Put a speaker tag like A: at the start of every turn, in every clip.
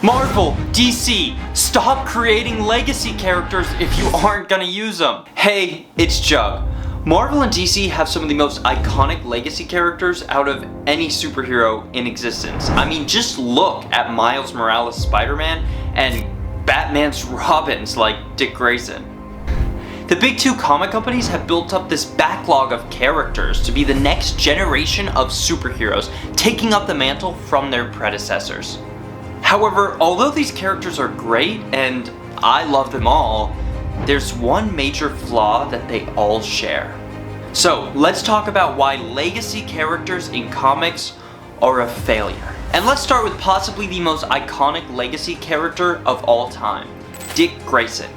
A: Marvel, DC, stop creating legacy characters if you aren't gonna use them. Hey, it's Jug. Marvel and DC have some of the most iconic legacy characters out of any superhero in existence. I mean, just look at Miles Morales' Spider-Man and Batman's Robins like Dick Grayson. The big two comic companies have built up this backlog of characters to be the next generation of superheroes, taking up the mantle from their predecessors. However, although these characters are great and I love them all, there's one major flaw that they all share. So let's talk about why legacy characters in comics are a failure. And let's start with possibly the most iconic legacy character of all time, Dick Grayson.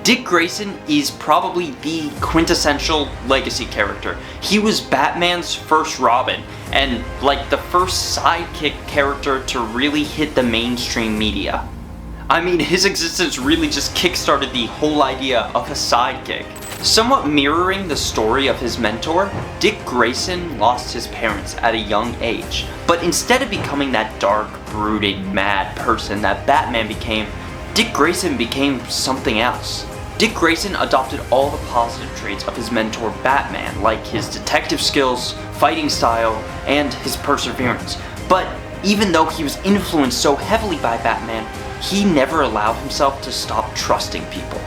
A: Dick Grayson is probably the quintessential legacy character. He was Batman's first Robin, and like the first sidekick character to really hit the mainstream media. I mean, his existence really just kickstarted the whole idea of a sidekick. Somewhat mirroring the story of his mentor, Dick Grayson lost his parents at a young age, but instead of becoming that dark, brooding, mad person that Batman became, Dick Grayson became something else. Dick Grayson adopted all the positive traits of his mentor Batman, like his detective skills, fighting style, and his perseverance. But even though he was influenced so heavily by Batman, he never allowed himself to stop trusting people.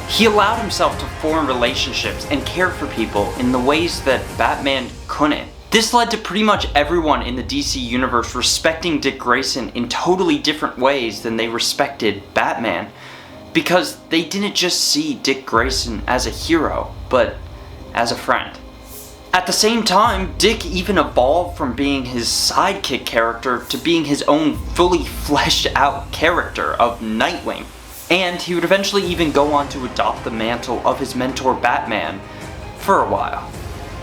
A: He allowed himself to form relationships and care for people in the ways that Batman couldn't. This led to pretty much everyone in the DC universe respecting Dick Grayson in totally different ways than they respected Batman, because they didn't just see Dick Grayson as a hero, but as a friend. At the same time, Dick even evolved from being his sidekick character to being his own fully fleshed out character of Nightwing. And he would eventually even go on to adopt the mantle of his mentor Batman for a while.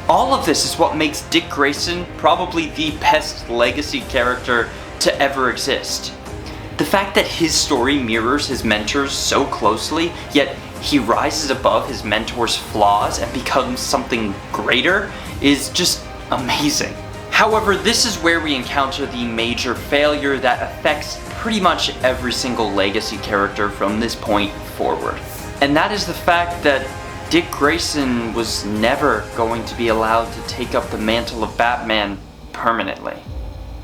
A: All of this is what makes Dick Grayson probably the best legacy character to ever exist. The fact that his story mirrors his mentor's so closely, yet he rises above his mentor's flaws and becomes something greater, is just amazing. However, this is where we encounter the major failure that affects pretty much every single legacy character from this point forward. And that is the fact that Dick Grayson was never going to be allowed to take up the mantle of Batman permanently.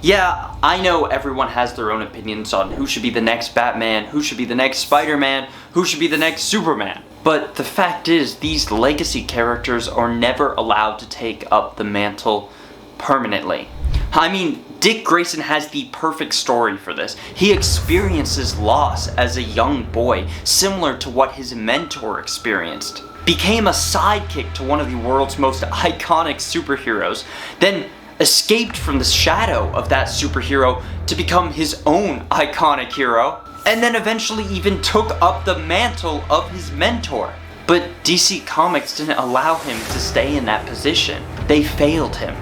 A: Yeah, I know everyone has their own opinions on who should be the next Batman, who should be the next Spider-Man, who should be the next Superman. But the fact is, these legacy characters are never allowed to take up the mantle permanently. I mean, Dick Grayson has the perfect story for this. He experiences loss as a young boy, similar to what his mentor experienced. Became a sidekick to one of the world's most iconic superheroes, then escaped from the shadow of that superhero to become his own iconic hero, and then eventually even took up the mantle of his mentor. But DC Comics didn't allow him to stay in that position. They failed him.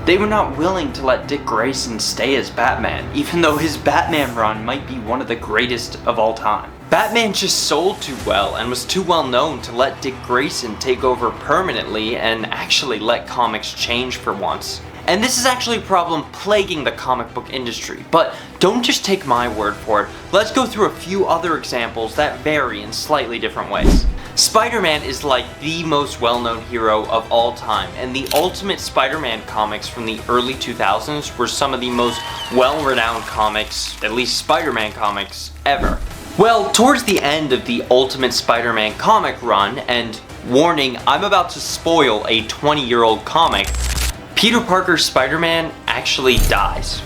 A: They were not willing to let Dick Grayson stay as Batman, even though his Batman run might be one of the greatest of all time. Batman just sold too well and was too well known to let Dick Grayson take over permanently and actually let comics change for once. And this is actually a problem plaguing the comic book industry, but don't just take my word for it. Let's go through a few other examples that vary in slightly different ways. Spider-Man is like the most well-known hero of all time, and the Ultimate Spider-Man comics from the early 2000s were some of the most well-renowned comics, at least Spider-Man comics, ever. Well, towards the end of the Ultimate Spider-Man comic run, and warning, I'm about to spoil a 20-year-old comic, Peter Parker's Spider-Man actually dies.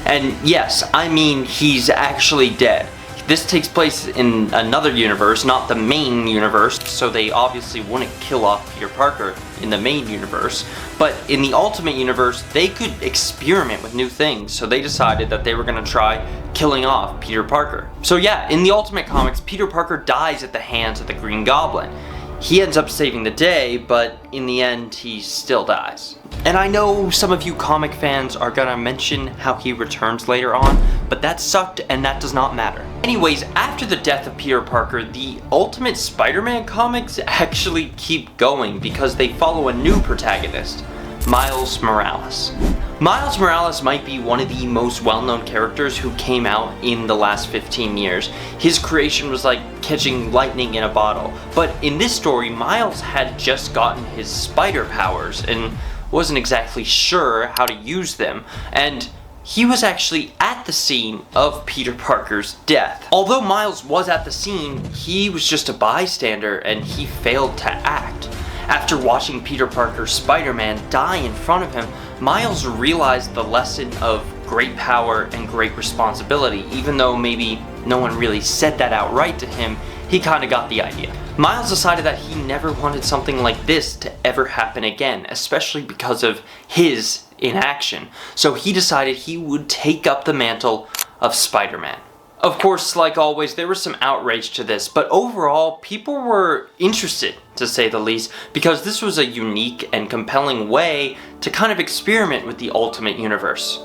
A: And yes, I mean he's actually dead. This takes place in another universe, not the main universe, so they obviously wouldn't kill off Peter Parker in the main universe. But in the Ultimate Universe, they could experiment with new things, so they decided that they were going to try killing off Peter Parker. So yeah, in the Ultimate Comics, Peter Parker dies at the hands of the Green Goblin. He ends up saving the day, but in the end, he still dies. And I know some of you comic fans are gonna mention how he returns later on, but that sucked and that does not matter. Anyways, after the death of Peter Parker, the Ultimate Spider-Man comics actually keep going because they follow a new protagonist, Miles Morales. Miles Morales might be one of the most well-known characters who came out in the last 15 years. His creation was like catching lightning in a bottle. But in this story, Miles had just gotten his spider powers and wasn't exactly sure how to use them. And he was actually at the scene of Peter Parker's death. Although Miles was at the scene, he was just a bystander and he failed to act. After watching Peter Parker's Spider-Man die in front of him, Miles realized the lesson of great power and great responsibility. Even though maybe no one really said that outright to him, he kinda got the idea. Miles decided that he never wanted something like this to ever happen again, especially because of his inaction. So he decided he would take up the mantle of Spider-Man. Of course, like always, there was some outrage to this, but overall, people were interested, to say the least, because this was a unique and compelling way to kind of experiment with the Ultimate Universe.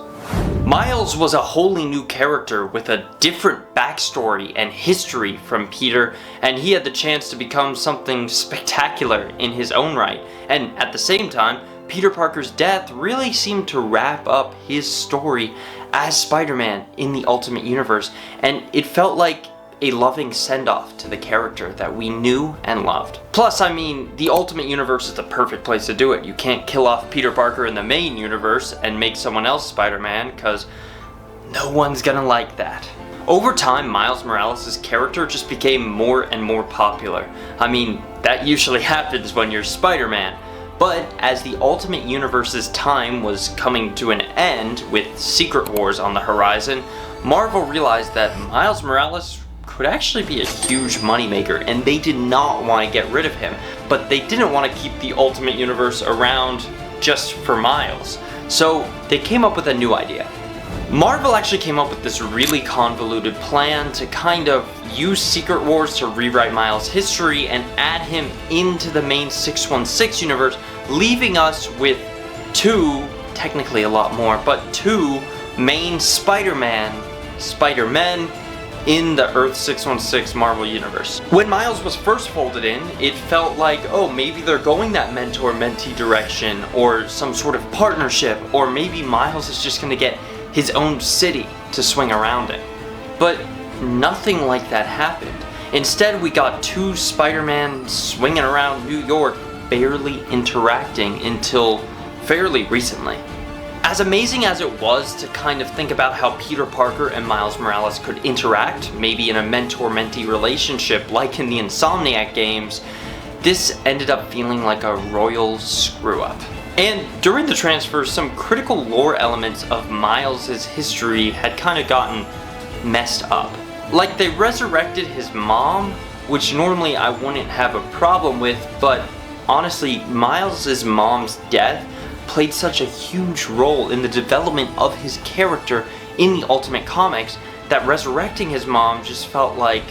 A: Miles was a wholly new character with a different backstory and history from Peter, and he had the chance to become something spectacular in his own right. And at the same time, Peter Parker's death really seemed to wrap up his story as Spider-Man in the Ultimate Universe, and it felt like a loving send-off to the character that we knew and loved. Plus, I mean, the Ultimate Universe is the perfect place to do it. You can't kill off Peter Parker in the main universe and make someone else Spider-Man, because no one's gonna like that. Over time, Miles Morales' character just became more and more popular. I mean, that usually happens when you're Spider-Man. But as the Ultimate Universe's time was coming to an end with Secret Wars on the horizon, Marvel realized that Miles Morales could actually be a huge moneymaker, and they did not want to get rid of him. But they didn't want to keep the Ultimate Universe around just for Miles. So they came up with a new idea. Marvel actually came up with this really convoluted plan to kind of use Secret Wars to rewrite Miles' history and add him into the main 616 universe, leaving us with technically a lot more, but two main Spider-Men in the Earth 616 Marvel Universe. When Miles was first folded in, it felt like, oh, maybe they're going that mentor-mentee direction, or some sort of partnership, or maybe Miles is just gonna get his own city to swing around in. But nothing like that happened. Instead, we got two Spider-Man swinging around New York, barely interacting until fairly recently. As amazing as it was to kind of think about how Peter Parker and Miles Morales could interact, maybe in a mentor-mentee relationship like in the Insomniac games, this ended up feeling like a royal screw-up. And during the transfer, some critical lore elements of Miles' history had kind of gotten messed up. Like, they resurrected his mom, which normally I wouldn't have a problem with, but honestly, Miles' mom's death played such a huge role in the development of his character in the Ultimate Comics that resurrecting his mom just felt like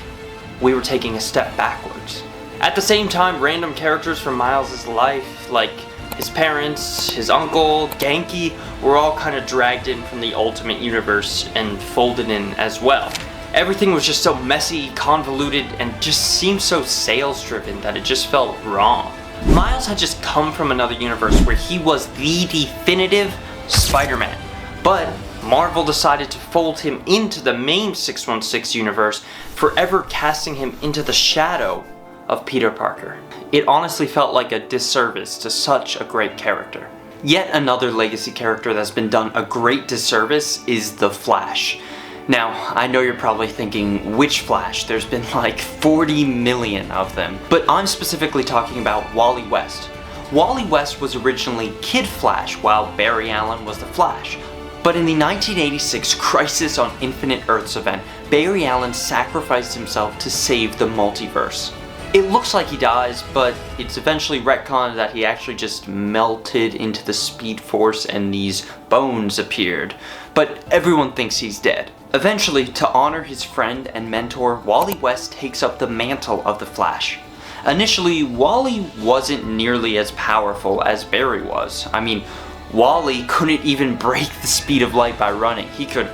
A: we were taking a step backwards. At the same time, random characters from Miles' life, like his parents, his uncle, Genki, were all kind of dragged in from the Ultimate Universe and folded in as well. Everything was just so messy, convoluted, and just seemed so sales-driven that it just felt wrong. Miles had just come from another universe where he was the definitive Spider-Man, but Marvel decided to fold him into the main 616 universe, forever casting him into the shadow of Peter Parker. It honestly felt like a disservice to such a great character. Yet another legacy character that's been done a great disservice is the Flash. Now, I know you're probably thinking, which Flash? There's been like 40 million of them. But I'm specifically talking about Wally West. Wally West was originally Kid Flash, while Barry Allen was the Flash. But in the 1986 Crisis on Infinite Earths event, Barry Allen sacrificed himself to save the multiverse. It looks like he dies, but it's eventually retconned that he actually just melted into the Speed Force and these bones appeared. But everyone thinks he's dead. Eventually, to honor his friend and mentor, Wally West takes up the mantle of the Flash. Initially, Wally wasn't nearly as powerful as Barry was. I mean, Wally couldn't even break the speed of light by running. He could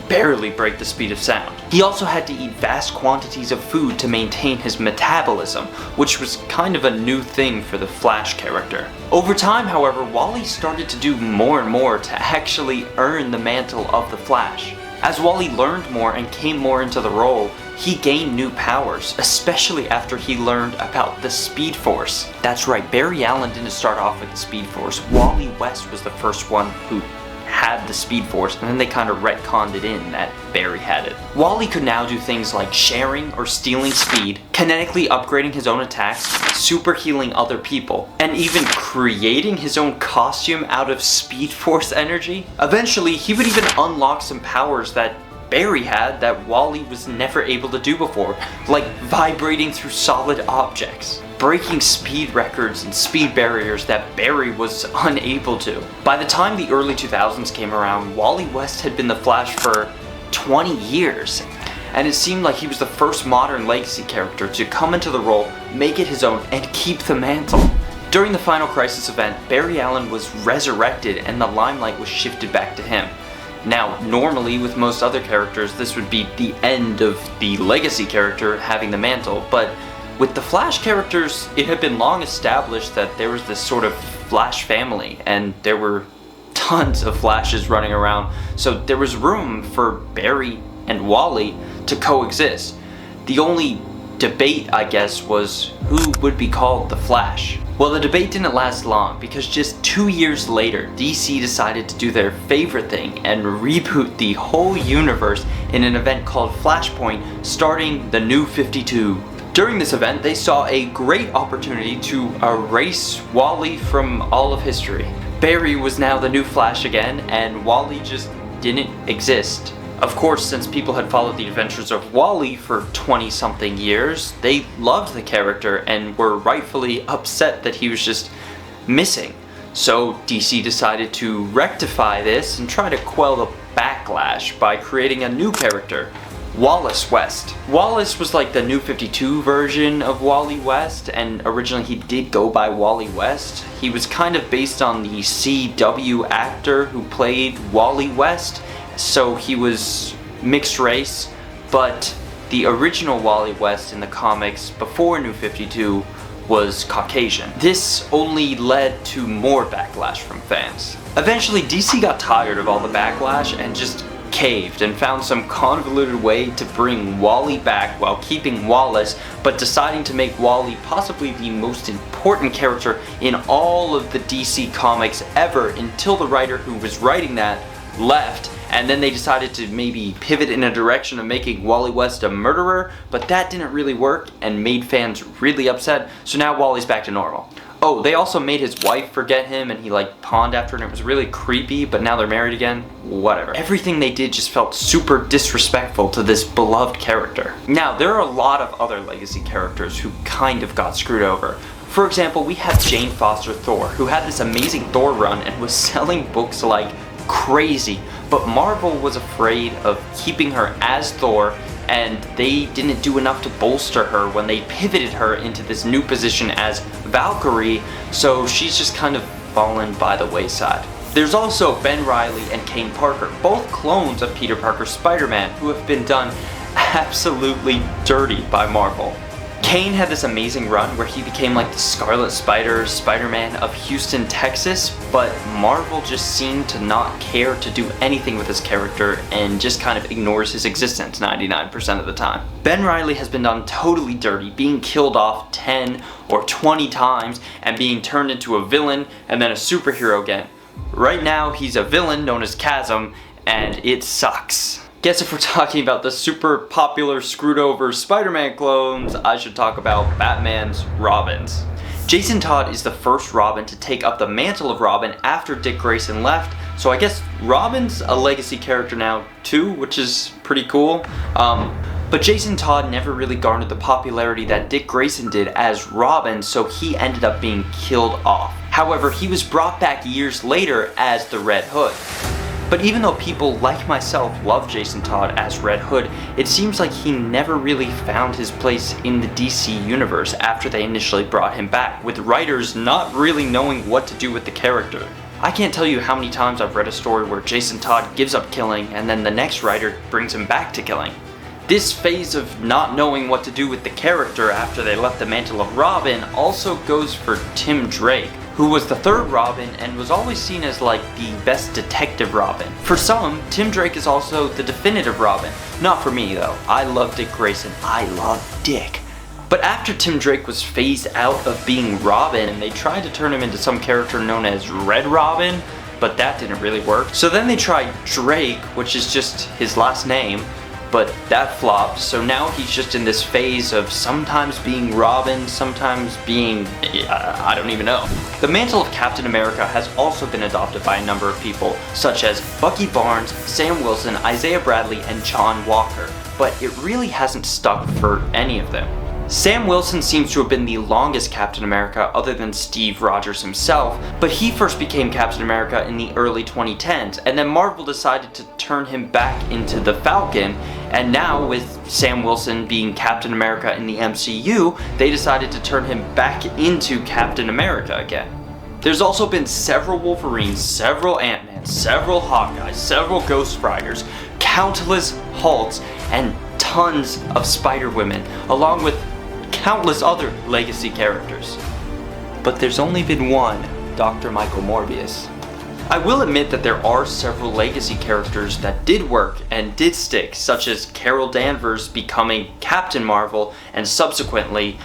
A: barely break the speed of sound. He also had to eat vast quantities of food to maintain his metabolism, which was kind of a new thing for the Flash character. Over time, however, Wally started to do more and more to actually earn the mantle of the Flash. As Wally learned more and came more into the role, he gained new powers, especially after he learned about the Speed Force. That's right, Barry Allen didn't start off with the Speed Force. Wally West was the first one who had the Speed Force, and then they kind of retconned it in that Barry had it. Wally could now do things like sharing or stealing speed, kinetically upgrading his own attacks, super healing other people, and even creating his own costume out of Speed Force energy. Eventually, he would even unlock some powers that Barry had that Wally was never able to do before, like vibrating through solid objects, breaking speed records and speed barriers that Barry was unable to. By the time the early 2000s came around, Wally West had been the Flash for 20 years, and it seemed like he was the first modern legacy character to come into the role, make it his own, and keep the mantle. During the Final Crisis event, Barry Allen was resurrected and the limelight was shifted back to him. Now, normally with most other characters, this would be the end of the legacy character having the mantle, but with the Flash characters, it had been long established that there was this sort of Flash family, and there were tons of Flashes running around, so there was room for Barry and Wally to coexist. The only debate, I guess, was who would be called the Flash. Well, the debate didn't last long, because just 2 years later, DC decided to do their favorite thing and reboot the whole universe in an event called Flashpoint, starting the New 52. During this event, they saw a great opportunity to erase Wally from all of history. Barry was now the new Flash again, and Wally just didn't exist. Of course, since people had followed the adventures of Wally for 20-something years, they loved the character and were rightfully upset that he was just missing. So DC decided to rectify this and try to quell the backlash by creating a new character, Wallace West. Wallace was like the New 52 version of Wally West, and originally he did go by Wally West. He was kind of based on the CW actor who played Wally West, so he was mixed race, but the original Wally West in the comics before New 52 was Caucasian. This only led to more backlash from fans. Eventually, DC got tired of all the backlash and just caved and found some convoluted way to bring Wally back while keeping Wallace, but deciding to make Wally possibly the most important character in all of the DC comics ever, until the writer who was writing that left, and then they decided to maybe pivot in a direction of making Wally West a murderer, but that didn't really work and made fans really upset, so now Wally's back to normal. Oh, they also made his wife forget him, and he like pawned after her, and it was really creepy, but now they're married again. Whatever. Everything they did just felt super disrespectful to this beloved character. Now, there are a lot of other legacy characters who kind of got screwed over. For example, we have Jane Foster Thor, who had this amazing Thor run and was selling books like crazy, but Marvel was afraid of keeping her as Thor, and they didn't do enough to bolster her when they pivoted her into this new position as Valkyrie, so she's just kind of fallen by the wayside. There's also Ben Reilly and Kane Parker, both clones of Peter Parker's Spider-Man, who have been done absolutely dirty by Marvel. Kane had this amazing run where he became like the Scarlet Spider, Spider-Man of Houston, Texas, but Marvel just seemed to not care to do anything with his character and just kind of ignores his existence 99% of the time. Ben Reilly has been done totally dirty, being killed off 10 or 20 times and being turned into a villain and then a superhero again. Right now he's a villain known as Chasm, and it sucks. Guess if we're talking about the super popular screwed over Spider-Man clones, I should talk about Batman's Robins. Jason Todd is the first Robin to take up the mantle of Robin after Dick Grayson left, so I guess Robin's a legacy character now too, which is pretty cool. But Jason Todd never really garnered the popularity that Dick Grayson did as Robin, so he ended up being killed off. However, he was brought back years later as the Red Hood. But even though people like myself love Jason Todd as Red Hood, it seems like he never really found his place in the DC universe after they initially brought him back, with writers not really knowing what to do with the character. I can't tell you how many times I've read a story where Jason Todd gives up killing and then the next writer brings him back to killing. This phase of not knowing what to do with the character after they left the mantle of Robin also goes for Tim Drake, who was the third Robin and was always seen as like the best detective Robin. For some, Tim Drake is also the definitive Robin. Not for me though. I love Dick Grayson. I love Dick. But after Tim Drake was phased out of being Robin, they tried to turn him into some character known as Red Robin, but that didn't really work. So then they tried Drake, which is just his last name, but that flopped, so now he's just in this phase of sometimes being Robin, sometimes being, I don't even know. The mantle of Captain America has also been adopted by a number of people, such as Bucky Barnes, Sam Wilson, Isaiah Bradley, and John Walker, but it really hasn't stuck for any of them. Sam Wilson seems to have been the longest Captain America other than Steve Rogers himself, but he first became Captain America in the early 2010s, and then Marvel decided to turn him back into the Falcon, and now with Sam Wilson being Captain America in the MCU, they decided to turn him back into Captain America again. There's also been several Wolverines, several Ant-Man, several Hawkeyes, several Ghost Riders, countless Hulks, and tons of Spider-Women, along with countless other legacy characters. But there's only been one Dr. Michael Morbius. I will admit that there are several legacy characters that did work and did stick, such as Carol Danvers becoming Captain Marvel and subsequently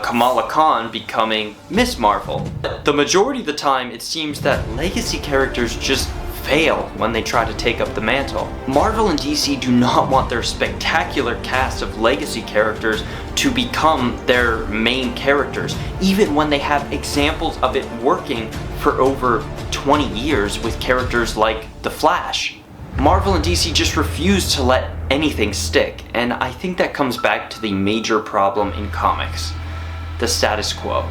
A: Kamala Khan becoming Miss Marvel. But the majority of the time it seems that legacy characters just fail when they try to take up the mantle. Marvel and DC do not want their spectacular cast of legacy characters to become their main characters, even when they have examples of it working for over 20 years with characters like The Flash. Marvel and DC just refuse to let anything stick, and I think that comes back to the major problem in comics: the status quo.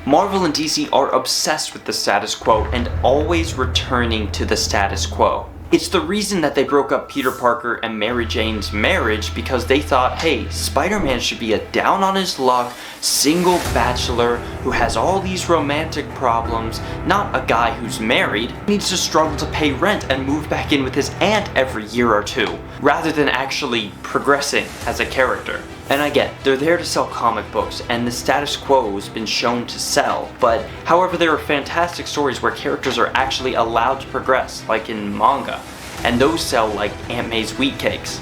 A: Marvel and DC are obsessed with the status quo and always returning to the status quo. It's the reason that they broke up Peter Parker and Mary Jane's marriage, because they thought, hey, Spider-Man should be a down on his luck, single bachelor who has all these romantic problems, not a guy who's married, needs to struggle to pay rent and move back in with his aunt every year or two, rather than actually progressing as a character. And I get, they're there to sell comic books, and the status quo has been shown to sell, but however, there are fantastic stories where characters are actually allowed to progress, like in manga, and those sell like Aunt May's wheat cakes.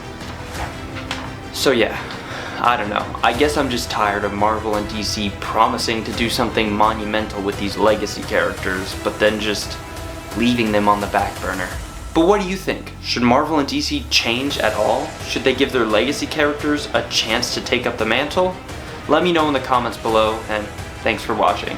A: So yeah, I don't know, I guess I'm just tired of Marvel and DC promising to do something monumental with these legacy characters, but then just leaving them on the back burner. But what do you think? Should Marvel and DC change at all? Should they give their legacy characters a chance to take up the mantle? Let me know in the comments below, and thanks for watching.